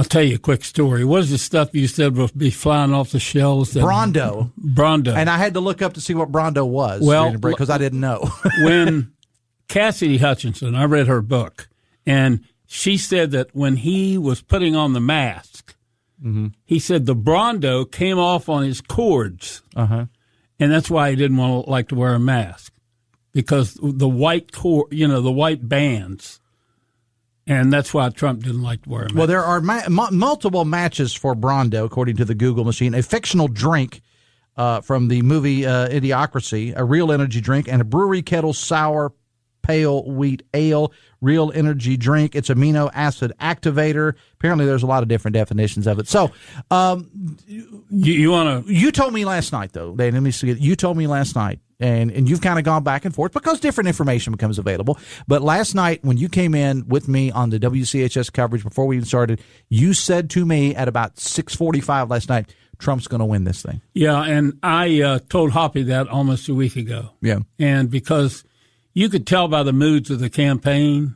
tell you a quick story. What is the stuff you said will be flying off the shelves? Brondo. Brondo. And I had to look up to see what Brondo was because I didn't know. When Cassidy Hutchinson, I read her book, and she said that when he was putting on the mask, he said the Brondo came off on his cords, and that's why he didn't like to wear a mask, because the white the white bands, and that's why Trump didn't like to wear a mask. Well, there are multiple matches for Brondo, according to the Google machine. A fictional drink from the movie Idiocracy, a real energy drink, and a brewery kettle sour pale wheat ale, real energy drink. It's amino acid activator. Apparently, there's a lot of different definitions of it. So, you told me last night, though. Let me see. You told me last night, and you've kind of gone back and forth because different information becomes available. But last night, when you came in with me on the WCHS coverage before we even started, you said to me at about 6:45 last night, Trump's going to win this thing. Yeah, and I told Hoppy that almost a week ago. Yeah, and because you could tell by the moods of the campaign,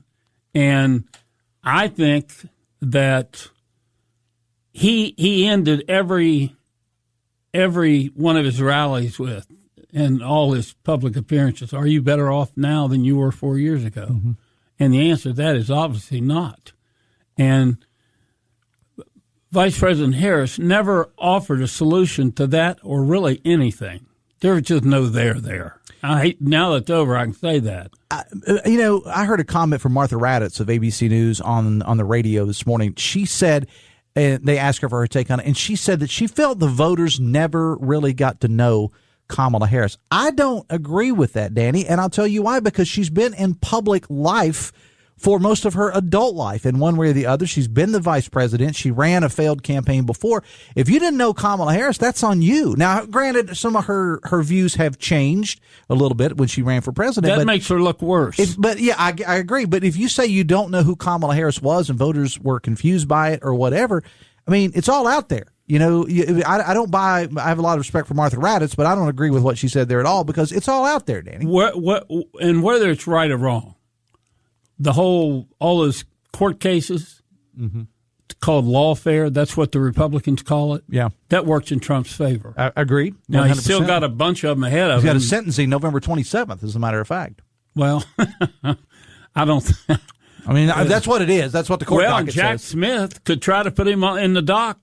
and I think that he ended every one of his rallies with, and all his public appearances, are you better off now than you were 4 years ago? And the answer to that is obviously not. And Vice President Harris never offered a solution to that or really anything. There was just no there. Now that it's over, I can say that. I heard a comment from Martha Raddatz of ABC News on the radio this morning. She said, and they asked her for her take on it, and she said that she felt the voters never really got to know Kamala Harris. I don't agree with that, Danny, and I'll tell you why. Because she's been in public life for most of her adult life in one way or the other. She's been the vice president. She ran a failed campaign before. If you didn't know Kamala Harris, that's on you. Now, granted, some of her views have changed a little bit when she ran for president. That makes her look worse. But yeah, I agree. But if you say you don't know who Kamala Harris was and voters were confused by it or whatever, I mean, it's all out there. I don't buy. I have a lot of respect for Martha Raddatz, but I don't agree with what she said there at all because it's all out there, Danny. And whether it's right or wrong, all those court cases called lawfare, that's what the Republicans call it. Yeah. That works in Trump's favor. Agreed. Now, he's still got a bunch of them ahead of him. He's got a sentencing November 27th, as a matter of fact. Well, I don't. I mean, that's what it is. That's what the court docket says. Jack Smith could try to put him in the dock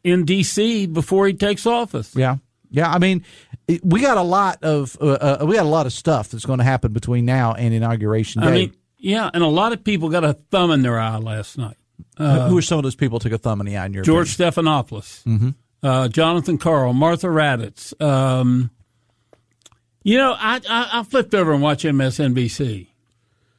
in D.C. before he takes office. Yeah. Yeah, I mean, we got a lot of stuff that's going to happen between now and Inauguration Day. I mean, yeah, and a lot of people got a thumb in their eye last night. Who are some of those people who took a thumb in the eye in your George opinion? Stephanopoulos, Jonathan Karl, Martha Raddatz. I flipped over and watched MSNBC.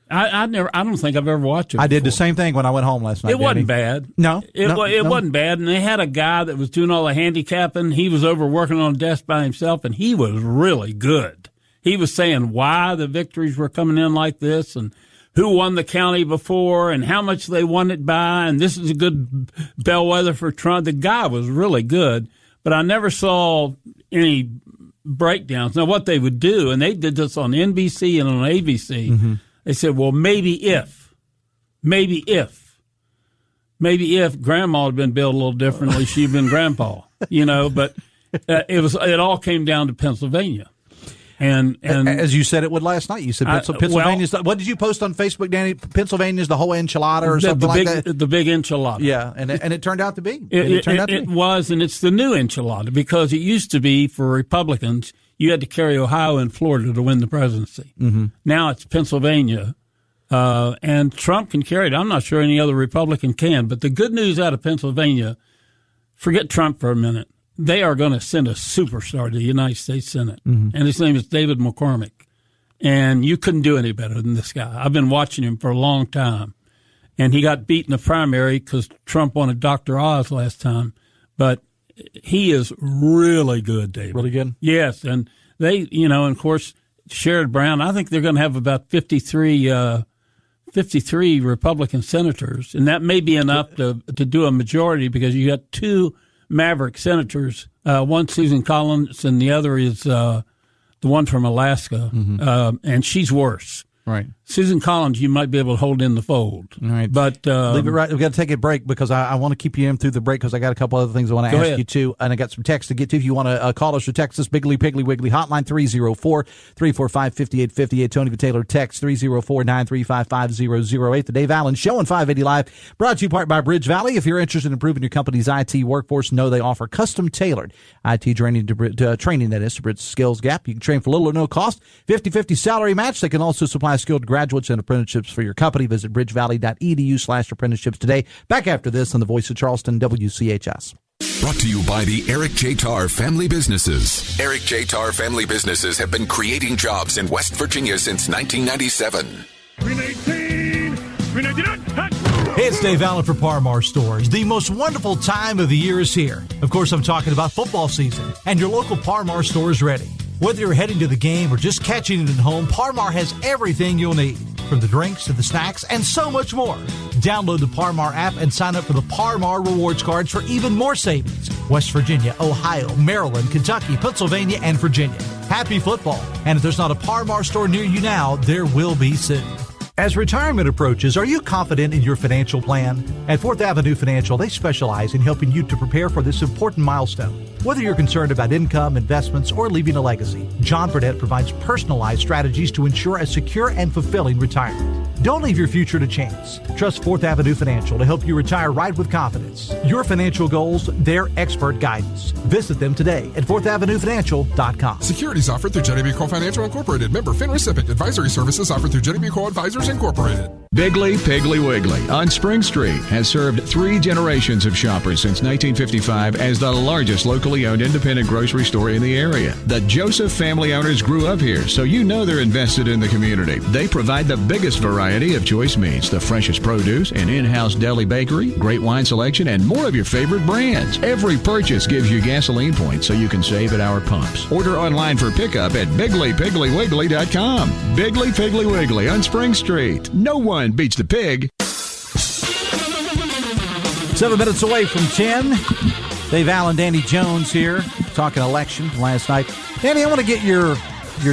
I don't think I've ever watched it before. I did the same thing when I went home last night. It wasn't bad. No. It wasn't bad. And they had a guy that was doing all the handicapping. He was over working on a desk by himself, and he was really good. He was saying why the victories were coming in like this and who won the county before and how much they won it by, and this is a good bellwether for Trump. The guy was really good, but I never saw any breakdowns. Now, what they would do, and they did this on NBC and on ABC, they said, well, maybe if Grandma had been built a little differently, she'd been Grandpa, but it all came down to Pennsylvania. And as you said it would last night, you said Pennsylvania's. What did you post on Facebook, Danny? Pennsylvania's the whole enchilada or something like that. The big enchilada. Yeah, and it turned out to be. It was, and it's the new enchilada because it used to be for Republicans you had to carry Ohio and Florida to win the presidency. Now it's Pennsylvania, and Trump can carry it. I'm not sure any other Republican can. But the good news out of Pennsylvania, forget Trump for a minute. They are going to send a superstar to the United States Senate, and his name is David McCormick. and you couldn't do any better than this guy. I've been watching him for a long time, and he got beat in the primary because Trump wanted Dr. Oz last time, but he is really good, David. Really good? Yes, and they, and of course, Sherrod Brown, I think they're going to have about 53 Republican senators, and that may be enough to do a majority because you got two maverick senators, one Susan Collins and the other is the one from Alaska, and she's worse. Right. Susan Collins, you might be able to hold in the fold. All right. But leave it right. We've got to take a break because I want to keep you in through the break because I got a couple other things I want to ask you too. And I got some text to get to. If you want to call us or text us, Biggly Piggly Wiggly hotline 304-345-5858. Tony Taylor text 304-935-5008. The Dave Allen Show on 580 Live. Brought to you part by Bridge Valley. If you're interested in improving your company's IT workforce, know they offer custom tailored IT training that is to bridge the skills gap. You can train for little or no cost. 50-50 salary match. They can also supply skilled graduates and apprenticeships for your company. Visit bridgevalley.edu/apprenticeships today. Back after this on the Voice of Charleston, WCHS. Brought to you by the Eric J. Tarr Family Businesses. Eric J. Tarr Family Businesses have been creating jobs in West Virginia since 1997. Hey, it's Dave Allen for Parmar Stores. The most wonderful time of the year is here. Of course, I'm talking about football season, and your local Parmar store is ready. Whether you're heading to the game or just catching it at home, Parmar has everything you'll need, from the drinks to the snacks and so much more. Download the Parmar app and sign up for the Parmar rewards cards for even more savings. West Virginia, Ohio, Maryland, Kentucky, Pennsylvania, and Virginia. Happy football. And if there's not a Parmar store near you now, there will be soon. As retirement approaches, are you confident in your financial plan? At 4th Avenue Financial, they specialize in helping you to prepare for this important milestone. Whether you're concerned about income, investments, or leaving a legacy, John Burdett provides personalized strategies to ensure a secure and fulfilling retirement. Don't leave your future to chance. Trust 4th Avenue Financial to help you retire right with confidence. Your financial goals, their expert guidance. Visit them today at 4thavenuefinancial.com. Securities offered through Jenny B. Cole Financial Incorporated. Member FINRA SIPC. Advisory services offered through Jenny B. Cole Advisors Incorporated. Biggly Piggly Wiggly on Spring Street has served 3 generations of shoppers since 1955 as the largest locally owned independent grocery store in the area. The Joseph family owners grew up here, so you know they're invested in the community. They provide the biggest variety of choice meats, the freshest produce, an in-house deli bakery, great wine selection, and more of your favorite brands. Every purchase gives you gasoline points so you can save at our pumps. Order online for pickup at BigglyPigglyWiggly.com. Biggly Piggly Wiggly on Spring Street. No one beats the pig. 7 minutes away from 10. Dave Allen, Danny Jones here, talking election last night. Danny, I want to get your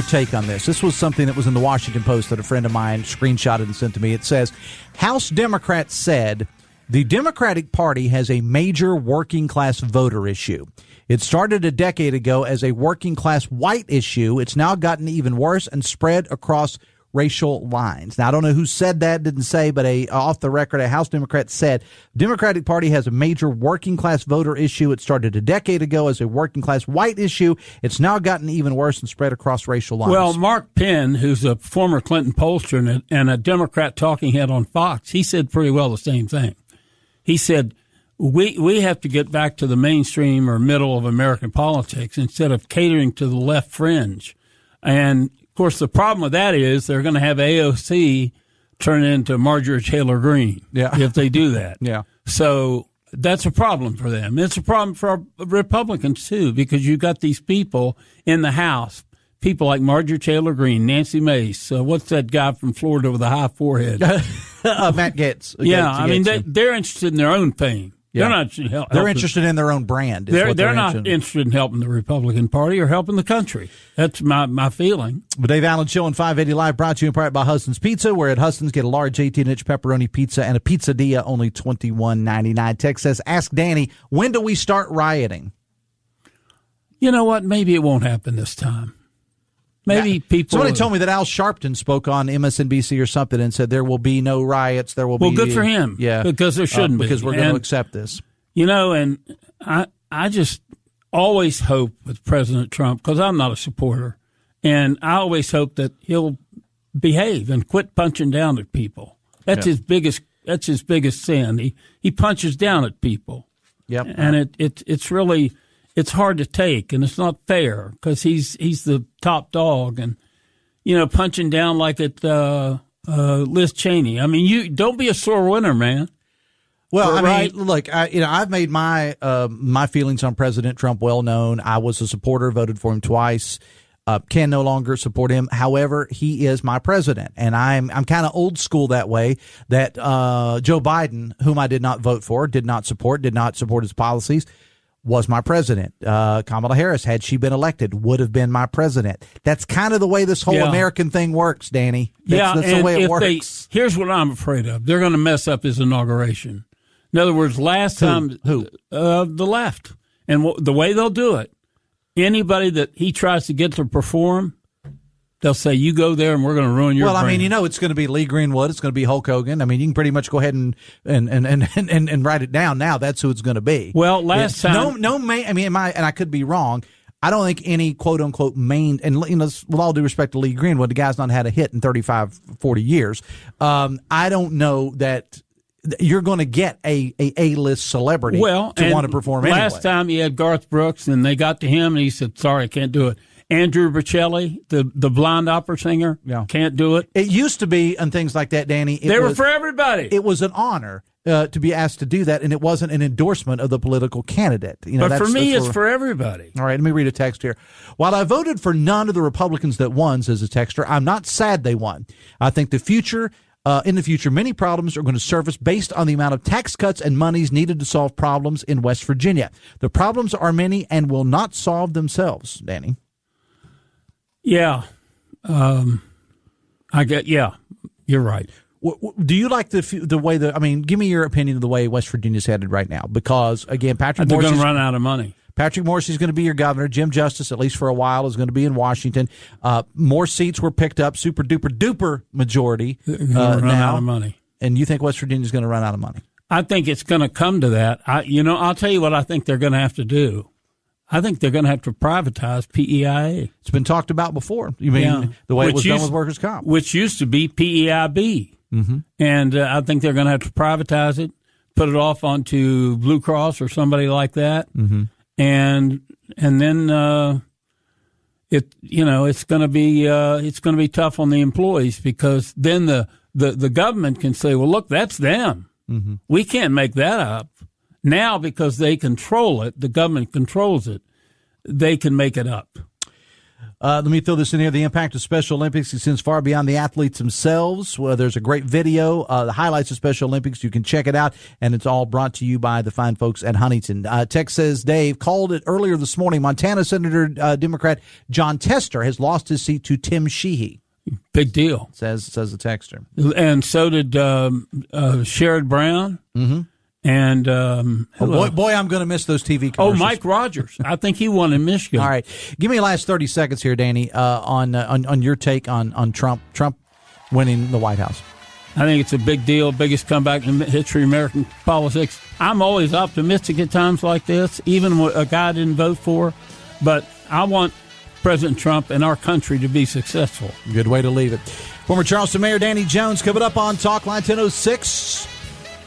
take on this. This was something that was in the Washington Post that a friend of mine screenshotted and sent to me. It says, House Democrats said the Democratic Party has a major working class voter issue. It started a decade ago as a working class white issue. It's now gotten even worse and spread across racial lines. Now, I don't know who said that, didn't say, but off the record, a House Democrat said Democratic Party has a major working class voter issue. It started a decade ago as a working class white issue. It's now gotten even worse and spread across racial lines. Well, Mark Penn, who's a former Clinton pollster and a Democrat talking head on Fox, he said pretty well the same thing. He said, we have to get back to the mainstream or middle of American politics instead of catering to the left fringe. And of course, the problem with that is they're going to have AOC turn into Marjorie Taylor Greene if they do that. Yeah. So that's a problem for them. It's a problem for our Republicans, too, because you've got these people in the House, people like Marjorie Taylor Greene, Nancy Mace. What's that guy from Florida with a high forehead? Matt Gaetz. Yeah, they're interested in their own fame. Yeah. They're not helping. They're interested in their own brand. They're not interested in helping the Republican Party or helping the country. That's my feeling. The Dave Allen Show on 580 Live brought to you in part by Huston's Pizza, where at Huston's get a large 18-inch pepperoni pizza and a pizzadilla, only $21.99. Text says, ask Danny, when do we start rioting? You know what? Maybe it won't happen this time. Maybe people. Somebody told me that Al Sharpton spoke on MSNBC or something and said there will be no riots. There will be. Well, good for him. Yeah, because there shouldn't be. Because we're going to accept this. You know, and I just always hope with President Trump, because I'm not a supporter, and I always hope that he'll behave and quit punching down at people. That's his biggest. That's his biggest sin. He punches down at people. Yep. And it's really. It's hard to take, and it's not fair because he's the top dog. And, punching down like at Liz Cheney. I mean, you don't be a sore winner, man. Well, right? Look, I've made my my feelings on President Trump well known. I was a supporter, voted for him twice. Can no longer support him. However, he is my president, and I'm kind of old school that way. That Joe Biden, whom I did not vote for, did not support his policies, was my president. Kamala Harris, had she been elected, would have been my president. That's kind of the way this whole American thing works, Danny. That's the way it works. Here's what I'm afraid of. They're going to mess up his inauguration. In other words, last time, the left. And the way they'll do it, anybody that he tries to get to perform, they'll say, you go there and we're going to ruin your brand. I mean, it's going to be Lee Greenwood. It's going to be Hulk Hogan. I mean, you can pretty much go ahead and write it down now. That's who it's going to be. Well, last time. And I could be wrong. I don't think any quote unquote main, and with all due respect to Lee Greenwood, the guy's not had a hit in 35, 40 years. I don't know that you're going to get a A-list celebrity to want to perform anyway. Last time you had Garth Brooks, and they got to him, and he said, sorry, I can't do it. Andrew Bocelli, the blind opera singer, can't do it. It used to be, and things like that, Danny. They were for everybody. It was an honor to be asked to do that, and it wasn't an endorsement of the political candidate. But for me, it's for everybody. All right, let me read a text here. While I voted for none of the Republicans that won, says a texter, I'm not sad they won. I think in the future, many problems are going to surface based on the amount of tax cuts and monies needed to solve problems in West Virginia. The problems are many and will not solve themselves, Danny. Yeah. You're right. Do you like the way give me your opinion of the way West Virginia's headed right now? Because, again, they're going to run out of money. Patrick Morrisey's going to be your governor. Jim Justice, at least for a while, is going to be in Washington. More seats were picked up, super duper duper majority. Run out of money. And you think West Virginia's going to run out of money? I think it's going to come to that. I'll tell you what I think they're going to have to do. I think they're going to have to privatize PEIA. It's been talked about before. You mean the way it was done with workers' comp? Which used to be PEIB. Mm-hmm. And I think they're going to have to privatize it, put it off onto Blue Cross or somebody like that. Mm-hmm. And then it's going to be tough on the employees, because then the government can say, well, look, that's them. Mm-hmm. We can't make that up. Now, because they control it, the government controls it, they can make it up. Let me throw this in here. The impact of Special Olympics extends far beyond the athletes themselves. Well, there's a great video, the highlights of Special Olympics. You can check it out, and it's all brought to you by the fine folks at Huntington. Text says, Dave, called it earlier this morning. Montana Senator Democrat John Tester has lost his seat to Tim Sheehy. Big deal, says the texter. And so did Sherrod Brown. Mm-hmm. And boy, I'm going to miss those TV commercials. Oh, Mike Rogers. I think he won in Michigan. All right. Give me the last 30 seconds here, Danny, on your take on Trump winning the White House. I think it's a big deal, biggest comeback in the history of American politics. I'm always optimistic at times like this, even when a guy I didn't vote for. But I want President Trump and our country to be successful. Good way to leave it. Former Charleston Mayor Danny Jones coming up on Talk Line 1006.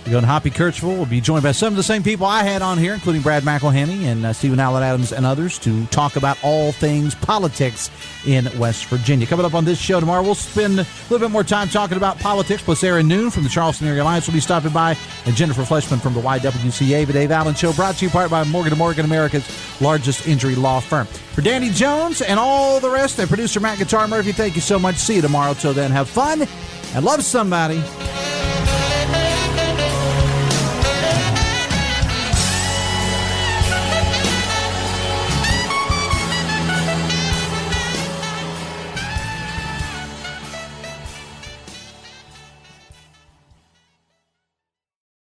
We're going to Hoppy Kirchville. We'll be joined by some of the same people I had on here, including Brad McElhinny and Stephen Allen Adams and others, to talk about all things politics in West Virginia. Coming up on this show tomorrow, we'll spend a little bit more time talking about politics. Plus, Aaron Noon from the Charleston Area Alliance will be stopping by, and Jennifer Fleshman from the YWCA. The Dave Allen Show, brought to you part by Morgan & Morgan, America's largest injury law firm. For Danny Jones and all the rest, and producer Matt Guitar Murphy, thank you so much. See you tomorrow. Till then, have fun and love somebody.